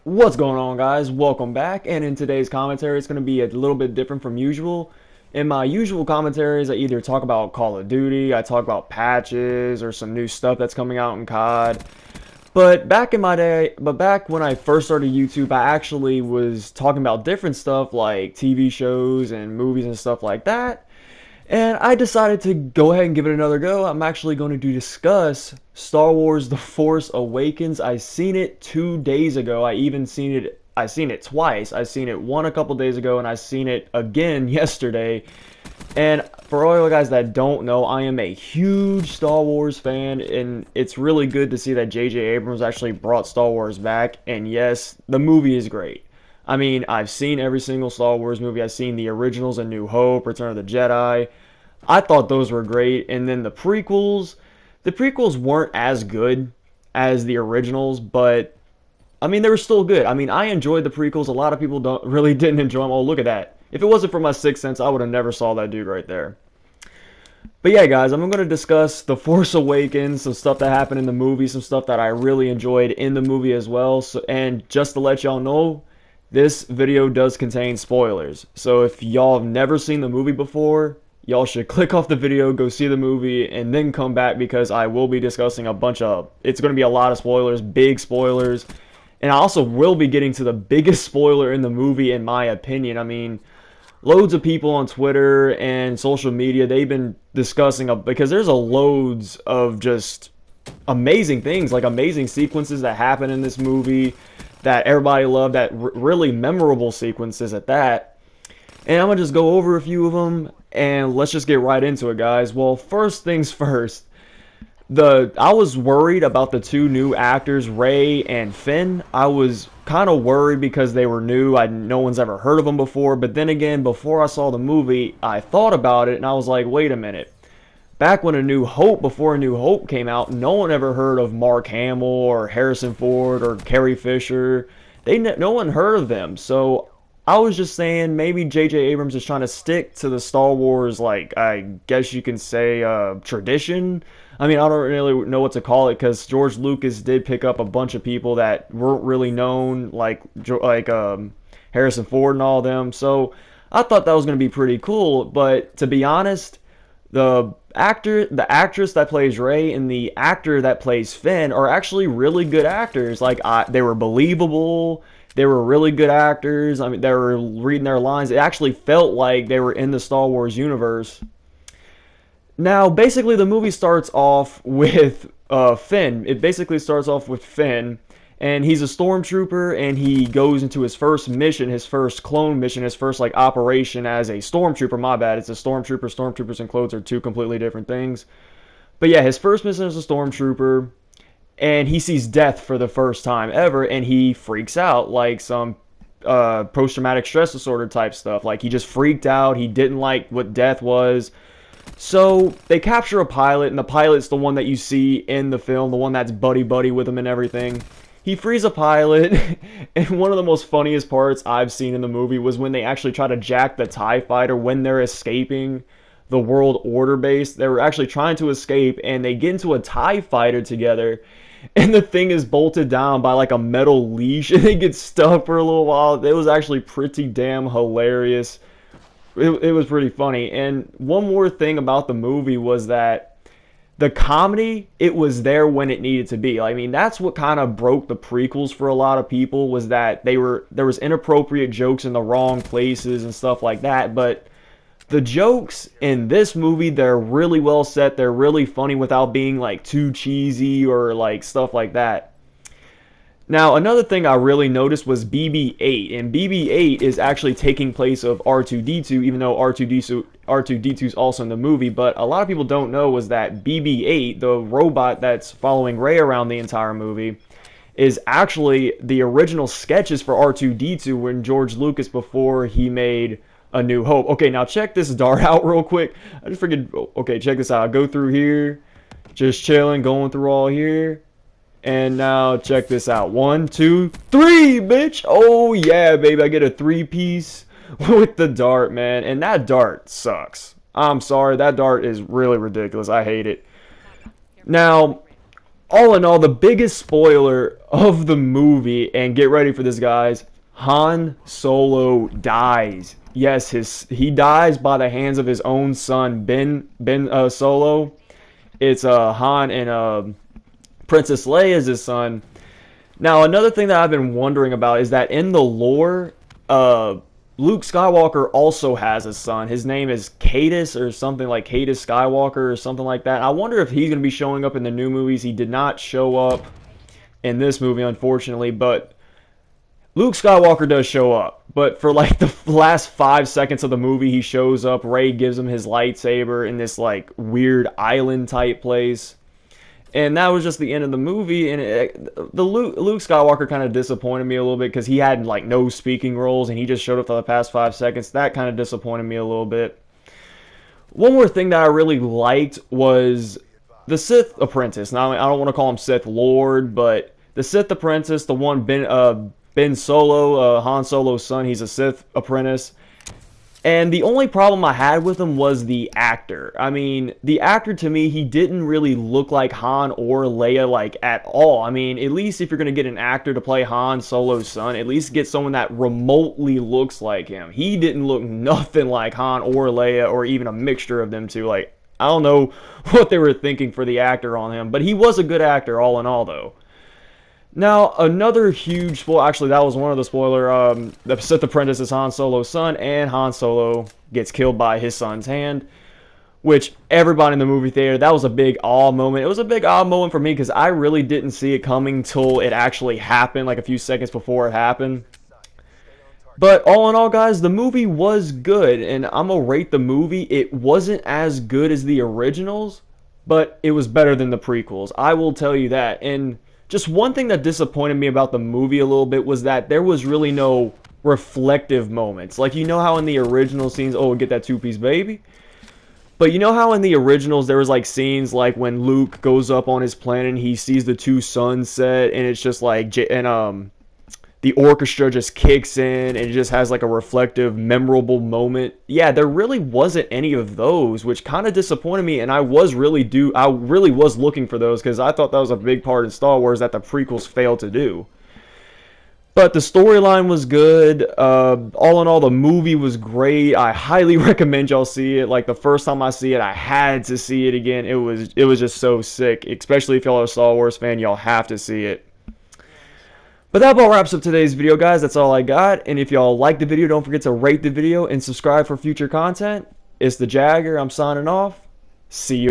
What's going on, guys? Welcome back. And in today's commentary, it's going to be a little bit different from usual. In my usual commentaries, I either talk about Call of Duty, I talk about patches or some new stuff that's coming out in COD. But back when I first started YouTube, I actually was talking about different stuff like TV shows and movies and stuff like that. And I decided to go ahead and give it another go. I'm actually going to discuss Star Wars The Force Awakens. I seen it 2 days ago. I seen it twice. I seen it one a couple days ago and I seen it again yesterday. And for all you guys that don't know, I am a huge Star Wars fan, and it's really good to see that J.J. Abrams actually brought Star Wars back. And yes, the movie is great. I mean, I've seen every single Star Wars movie. I've seen the originals, A New Hope, Return of the Jedi. I thought those were great. And then the prequels weren't as good as the originals, but I mean, they were still good. I mean, I enjoyed the prequels. A lot of people don't really didn't enjoy them. Oh, look at that. If it wasn't for my sixth sense, I would have never saw that dude right there. But yeah, guys, I'm going to discuss The Force Awakens, some stuff that happened in the movie, some stuff that I really enjoyed in the movie as well. So, and just to let y'all know, this video does contain spoilers. So if y'all have never seen the movie before, y'all should click off the video, go see the movie, and then come back because I will be discussing it's going to be a lot of spoilers, big spoilers. And I also will be getting to the biggest spoiler in the movie, in my opinion. I mean, loads of people on Twitter and social media, they've been discussing because there's a loads of just amazing things, like amazing sequences that happen in this movie that everybody loved, that really memorable sequences at that. And I'm gonna just go over a few of them and let's just get right into it, guys. Well, first things first, the I was worried about the two new actors, Ray and Finn. I was kind of worried because they were new. No one's ever heard of them before. But then again, before I saw the movie, I thought about it and I was like, wait a minute. Back when before A New Hope came out, no one ever heard of Mark Hamill or Harrison Ford or Carrie Fisher. No one heard of them. So I was just saying maybe J.J. Abrams is trying to stick to the Star Wars, like, I guess you can say, tradition. I mean, I don't really know what to call it because George Lucas did pick up a bunch of people that weren't really known, like Harrison Ford and all of them. So I thought that was going to be pretty cool. But to be honest, the actress that plays Rey and the actor that plays Finn are actually really good actors. They were believable. They were really good actors. I mean, they were reading their lines. It actually felt like they were in the Star Wars universe. Now, basically, the movie starts off with Finn. It basically starts off with Finn, and he's a stormtrooper, and he goes into his first mission, his first clone mission, his first like operation as a stormtrooper. My bad, it's a stormtrooper. Stormtroopers and clones are two completely different things. But yeah, his first mission as a stormtrooper, and he sees death for the first time ever, and he freaks out like some post-traumatic stress disorder type stuff. Like he just freaked out. He didn't like what death was. So they capture a pilot, and the pilot's the one that you see in the film, the one that's buddy buddy with him and everything. He frees a pilot, and one of the most funniest parts I've seen in the movie was when they actually try to jack the TIE fighter when they're escaping the World Order base. They were actually trying to escape, and they get into a TIE fighter together, and the thing is bolted down by like a metal leash, and they get stuck for a little while. It was actually pretty damn hilarious. It was pretty funny. And one more thing about the movie was that the comedy, it was there when it needed to be. I mean, that's what kind of broke the prequels for a lot of people, was that there was inappropriate jokes in the wrong places and stuff like that. But the jokes in this movie, they're really well set. They're really funny without being like too cheesy or like stuff like that. Now, another thing I really noticed was BB-8, and BB-8 is actually taking place of R2-D2, even though R2-D2 is also in the movie. But a lot of people don't know was that BB-8, the robot that's following Rey around the entire movie, is actually the original sketches for R2-D2 when George Lucas, before he made A New Hope. Okay, now check this dart out real quick. I just figured, okay, check this out. I go through here, just chilling, going through all here. And now check this out. 1, 2, 3, bitch. Oh yeah, baby. I get a 3-piece with the dart, man. And that dart sucks. I'm sorry. That dart is really ridiculous. I hate it. Now, all in all, the biggest spoiler of the movie, and get ready for this, guys, Han Solo dies. Yes, he dies by the hands of his own son, Ben Solo. It's Han and Princess Leia is his son. Now, another thing that I've been wondering about is that in the lore, Luke Skywalker also has a son. His name is Cadus or something, like Cadus Skywalker or something like that. I wonder if he's going to be showing up in the new movies. He did not show up in this movie, unfortunately, but Luke Skywalker does show up. But for like the last 5 seconds of the movie, he shows up. Rey gives him his lightsaber in this like weird island type place. And that was just the end of the movie, and the Luke Skywalker kind of disappointed me a little bit because he had like no speaking roles, and he just showed up for the past 5 seconds. That kind of disappointed me a little bit. One more thing that I really liked was the Sith apprentice. Now I don't want to call him Sith Lord, but the Sith apprentice, the one Ben Solo, Han Solo's son, he's a Sith apprentice. And the only problem I had with him was the actor. I mean, the actor to me, he didn't really look like Han or Leia like at all. I mean, at least if you're going to get an actor to play Han Solo's son, at least get someone that remotely looks like him. He didn't look nothing like Han or Leia or even a mixture of them two. Like, I don't know what they were thinking for the actor on him, but he was a good actor all in all though. Now, another huge spoiler, actually that was one of the spoiler, the Sith Apprentice is Han Solo's son, and Han Solo gets killed by his son's hand, which everybody in the movie theater, that was a big awe moment. It was a big awe moment for me because I really didn't see it coming till it actually happened, like a few seconds before it happened. But all in all, guys, the movie was good, and I'm gonna rate the movie. It wasn't as good as the originals, but it was better than the prequels. I will tell you that. And just one thing that disappointed me about the movie a little bit was that there was really no reflective moments. Like, you know how in the original scenes, oh, get that two-piece baby? But you know how in the originals there was like scenes like when Luke goes up on his planet and he sees the two suns set, and it's just like, the orchestra just kicks in and it just has like a reflective, memorable moment. Yeah, there really wasn't any of those, which kind of disappointed me, and I really was looking for those because I thought that was a big part of Star Wars that the prequels failed to do. But the storyline was good. All in all, the movie was great. I highly recommend y'all see it. Like, the first time I see it, I had to see it again. It was just so sick. Especially if y'all are a Star Wars fan, y'all have to see it. But that about wraps up today's video, guys. That's all I got. And if y'all like the video, don't forget to rate the video and subscribe for future content. It's the Jagger. I'm signing off. See you.